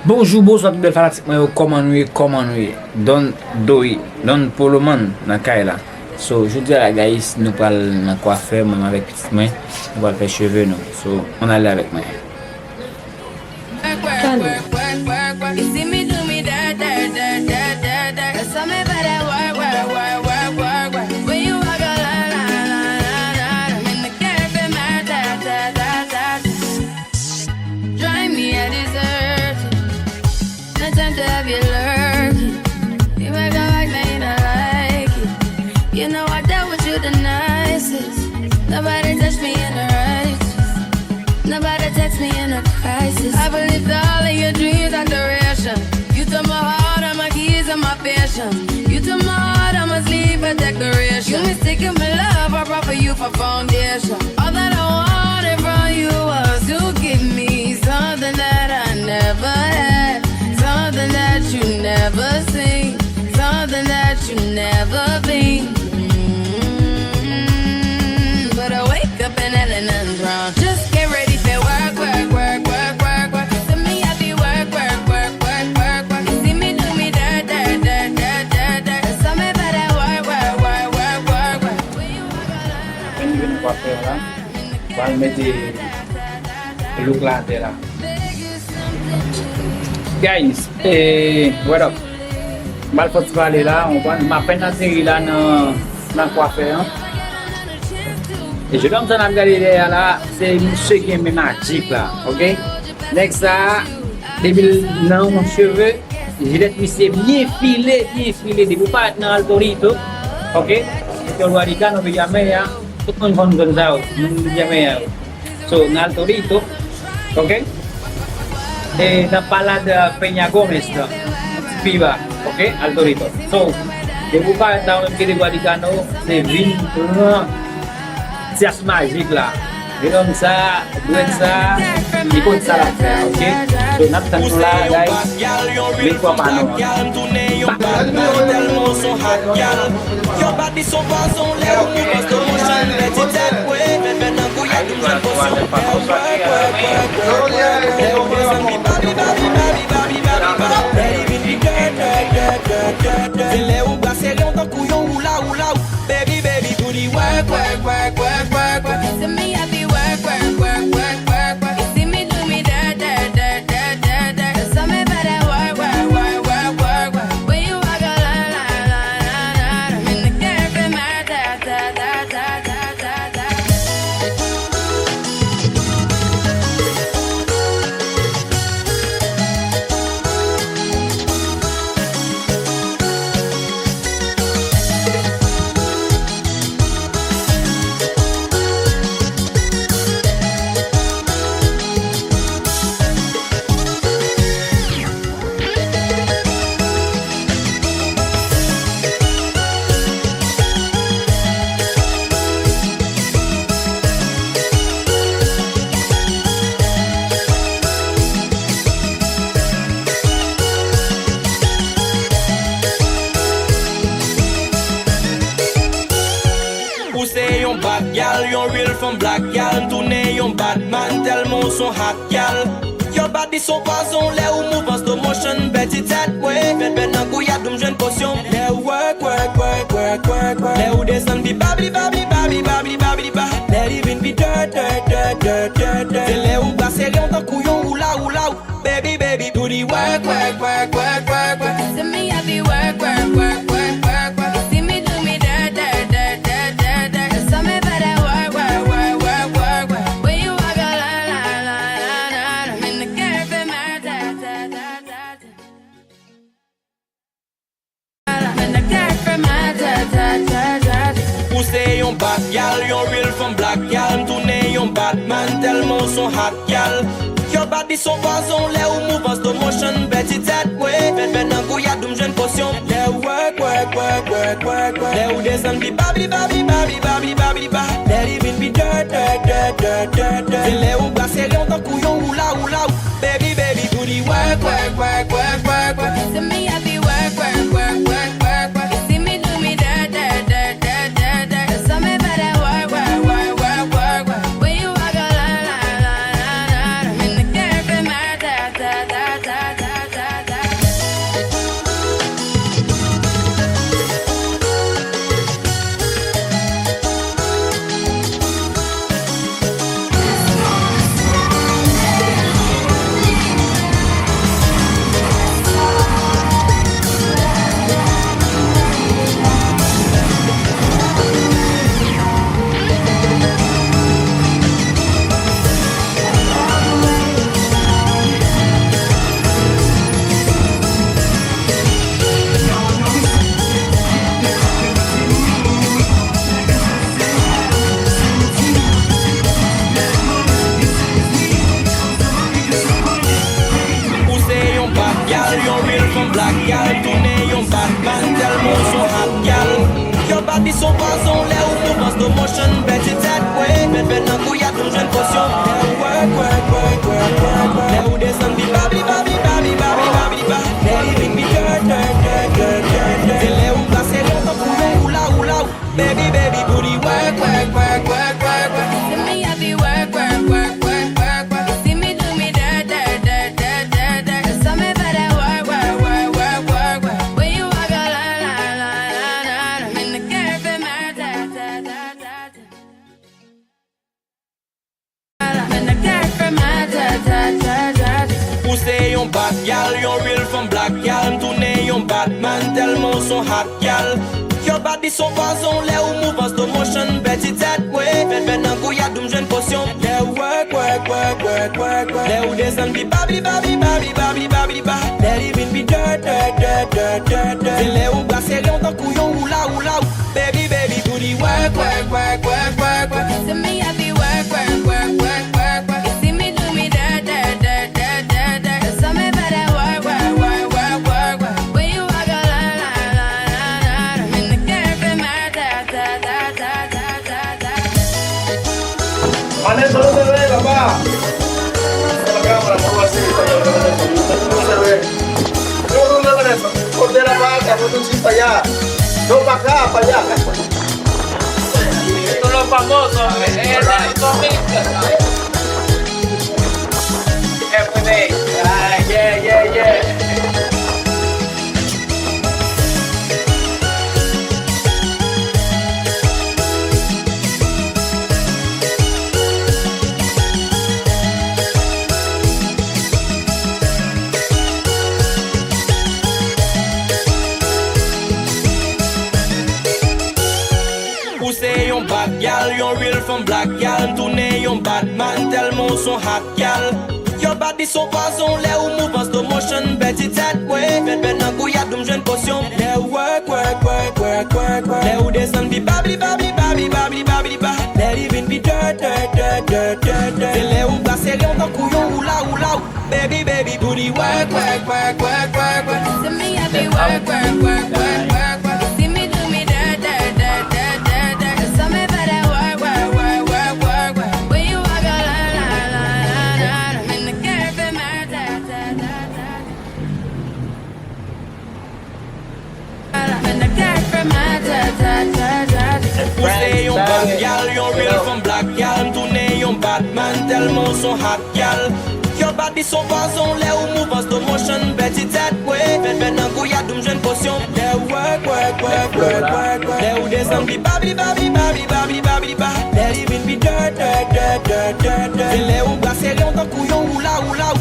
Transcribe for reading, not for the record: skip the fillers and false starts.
Bonjour, bonsoir tout bel fanatik mwen, comment nous don pour le monde dans kay là. So, je dis à la guys, nous parlons dans coiffeur, même avec petit main, nous allons faire cheveux nous. So, on allait avec moi. Nobody touched me in a righteous. Nobody text me in a crisis. I believed all of your dreams are duration. You took my heart, all my keys, and my passion. You took my heart, I must leave a declaration. You mistaken my love, I brought for you for foundation. All that I wanted from you was to give me something that I never had, something that you never seen, something that you never been. But I wake up and nothing's wrong. Just get ready for work, work, work, work, work, work. To me, I be work, work, work, work, work, work. You see me do me dirt, dirt, dirt, dirt, dirt, dirt. Tell me about that work, work, work, work, work, work. When you walk out, When you coiffeur là, on va mettre le look là là. Guys, what up? Mal faut parler là, on va ma peine atterrir là dans coiffeur. Et je vais me regarder derrière là, c'est monsieur qui est magique là, ok? Next ça, depuis dans mon cheveu, je vais c'est bien filé, de vous pas dans le torito, ok? Et on va dire qu'on va jamais, tout le monde va nous dire jamais. So, dans le torito, ok? Et dans la palade Peña Gomez là, viva, ok? Al torito. So, de vous pas dans le Guadicano, c'est vin. C'est magique là. Et donc ça, ça, il faut ça la faire, ok? Donc nous sommes là, guys. Mais quoi pas non? work, work, work, work, work, work. To me, I be work, work, work, work, work, work. You see me do me dirt, dirt, dirt, dirt, dirt, dirt. Tell me about that work, work, work, work, work, work. When you walk a line, line, line, line, line. I'm in the cafe, my da, da, da, da, da, da, da. Ou se yon bad gal, yon real from black gal. Tourne yon bad man, tellement son hot gal. Your body son poison, le ou move en slow motion. Betty that way, bet nan kou ya doum jwen potion. Le ou work, work, work, work, work, work. Le ou descend bi babli, babli, babli, babli, babli, ba. Let even be dirt, dirt, dirt, dirt, dirt, dirt. Se le ou glase yon tan kou yon oula, oula, ou. Baby, baby, do the work, work, work, work, work, work. To me, I be work, work, work, work, work, work. You see me do me dirt, dirt, dirt, dirt, dirt, dirt. Tell me about that work, work, work, work, work, work. When you walk a line, line, line, line, line. I'm in the cafe, my da, da, da, da, da. I'm in the cafe, my da, da, da, da, da. Ou se yon bad gal, yon real from black gal. Tourne yon bad man, tellement son hot gal. Your body son poison, le ou move en slow motion. Bet it that way, bet nan kou ya doum jwen potion. Le ou work, work, work, work, work, work. Le ou descend bi babli, babli, babli, babli, babli, ba. Let even be dirt, dirt, dirt, dirt, dirt, dirt. Se le ou glase yon tan kou yon oula, oula, ou. Baby, baby, do the work, work, work, work, work, work. To me, I be work, work, work, work, work, work. You see me do me dirt, dirt, dirt, dirt, dirt, dirt. Tell me about that work, work, work, work, work, work. When you walk a line, line, line, line, line. I'm in the cafe, my da, da, potion. Work, work, work, work, work, work. Là où descend bi babi, babi, babi, babi, babi, babi. Là où bi dirt, dirt, dirt, dirt, dirt, dirt. C'est là où passer longtemps pour oula, oula, baby, baby, booty, work, work, work, work, work, work. See me happy work, work, work, work, work, work. See me do me dirt, dirt, dirt, dirt, dirt, dirt. So me better work, work, work, work, work, work. When you walk a line, line, line, line, line. I'm in the cafe, my ta, ta, ta, ta, ta. I'm in the cafe, my ta, ta, ta, ta, ta. Ou c'est yon bad gal, yon real from black gal. Tourne yon Batman, tellement son hot gal. Your body son poison, là où move slow motion, petit tête, ouais. Fais d'un coup, y'a d'une jeune potion. Là où work, work, work, work, work, work. Là où descend bi babi, babi, babi, babi, babi, babi. Là even bi dirt, dirt, dirt, dirt, dirt, dirt. C'est là où brasser longtemps couillon, oula, oula, baby, baby, booty, work, work, work, work, work, work. See me happy work, work, work, work, work, work. You see me do me dirt, dirt, dirt, dirt, dirt, dirt. So me better work, work, work, work, work, work. When you walk a line, line, line, line, line. I'm in the cafe, my ta, ta, ta, ta, ta, ta, ta. Panen solo se ve, papá. La cámara, no así. No se ve. Yo no le eso. Corté la vaca, no te para allá. No para acá, para allá. Estos los famosos, everyday. Yeah, yeah, yeah. Ou c'est yon bad gal, yon real from black gal. Tourne yon Batman, tellement son hot gal. Your body son poison, là où move slow motion, petit tête, ouais. Fais d'un coup, y'a d'une jeune potion. Là où work, work, work, work, work, work. Là où descend bi babi, babi, babi, babi, babi, babi. Là even bi dirt, dirt, dirt, dirt, dirt, dirt. C'est là où brasser longtemps couillon, oula, oula, baby, baby, booty, work, work, work, work, work, work. See me happy work, work, work, work, work, work. You see me do me dirt, dirt, dirt, dirt, dirt, dirt. So me better work, work, work, work, work, work. When you walk a line, line, line, line, line. I'm in the cafe, my ta, ta, ta, ta. I'm in the cafe, my ta, ta, ta, ta, ta. Ou c'est yon bad gal, yon real from black gal. Tourne yon Batman, tellement son hot gal. Your body son poison, là où move slow motion, petit tête, ouais. Fais d'un coup, y'a d'une jeune potion. Là où work, work, work, work, work, work. Là où descend bi babi, babi, babi, babi, babi, babi. Là even bi dirt, dirt, dirt, dirt, dirt, dirt. C'est là où brasser longtemps couillon, oula, oula,